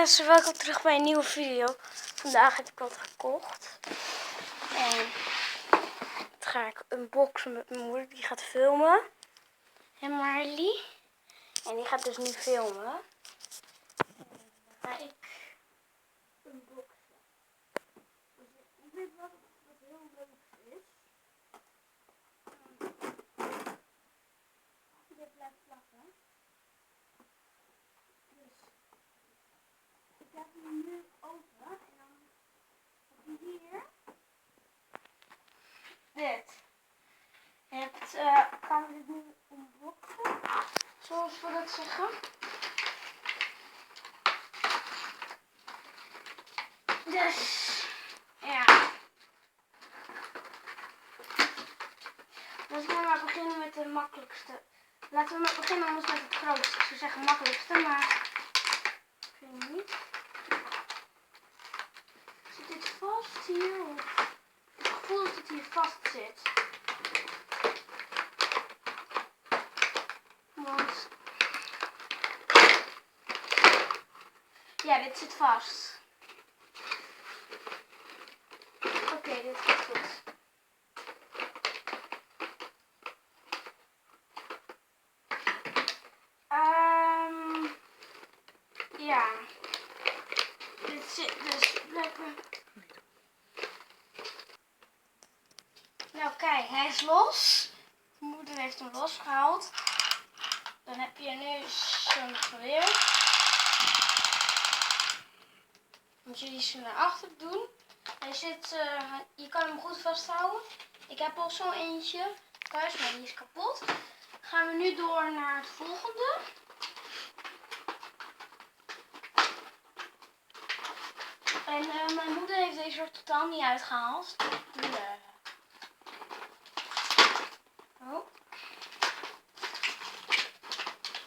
mensen, welkom terug bij een nieuwe video. Vandaag heb ik wat gekocht. En dat ga ik unboxen met mijn moeder, die gaat filmen. En Marley. En die gaat dus nu filmen. En dan ga ik unboxen. Dus ik weet wel dat het heel leuk is. Dit blijft plakken. Dus ik heb hem nu open en dan heb je hier dit. En gaan we dit nu unboxen, zoals we dat zeggen. Dus ja. Laten we maar beginnen met de makkelijkste. Laten we maar beginnen anders met het grootste. Ik zou zeggen makkelijkste, maar ik weet niet. Zit dit vast hier? Of? Ik heb het gevoel dat het hier vast zit. Want ja, dit zit vast. Oké, dit gaat goed. Ja. Dit zit dus lekker. Nou kijk, hij is los. Mijn moeder heeft hem losgehaald. Dan heb je nu zo'n geweer. Moet je die zo naar achter doen. Hij zit, je kan hem goed vasthouden. Ik heb al zo'n eentje thuis, maar die is kapot. Gaan we nu door naar het volgende. En mijn moeder heeft deze er totaal niet uitgehaald. Oh.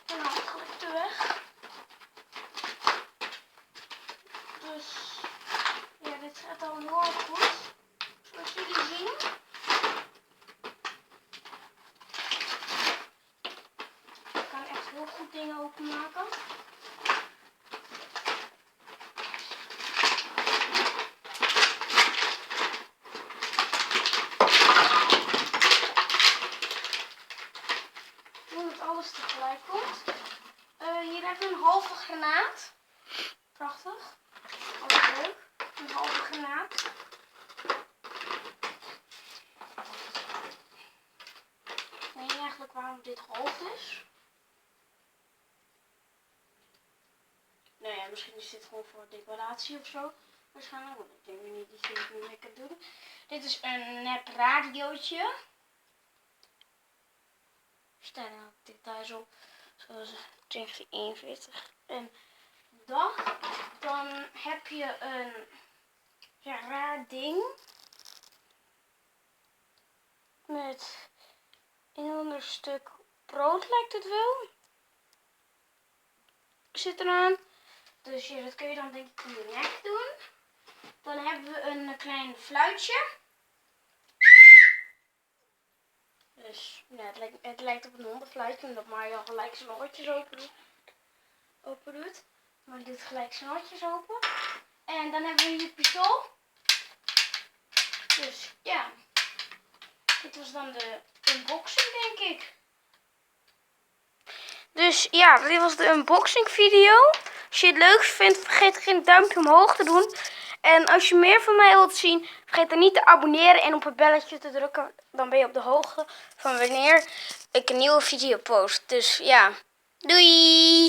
En dan gelijk de weg. Dus ja, dit gaat al heel erg goed. Zoals jullie zien. Ik kan echt heel goed dingen openmaken. Alles tegelijk komt. Hier hebben we een halve granaat. Prachtig. Alles leuk. Een halve granaat. Ik weet niet eigenlijk waarom dit half is. Nou ja, misschien is dit gewoon voor decoratie of zo. Waarschijnlijk, want ik denk niet dat je het nu mee kan doen. Dit is een nep radiootje. Er staan er details op, zoals 1941. En dan heb je een raar ding met een ander stuk brood, lijkt het wel. Zit eraan. Dus ja, dat kun je dan denk ik in je nek doen. Dan hebben we een klein fluitje. Dus ja, het lijkt op een hondenfluitje, omdat Mario gelijk zijn oortjes open doet. Maar dit gelijk zijn oortjes open. En dan hebben we hier pistool. Dus ja, dit was dan de unboxing, denk ik. Dus ja, dit was de unboxing video. Als je het leuk vindt, vergeet geen duimpje omhoog te doen. En als je meer van mij wilt zien, vergeet dan niet te abonneren en op het belletje te drukken. Dan ben je op de hoogte van wanneer ik een nieuwe video post. Dus ja, doei!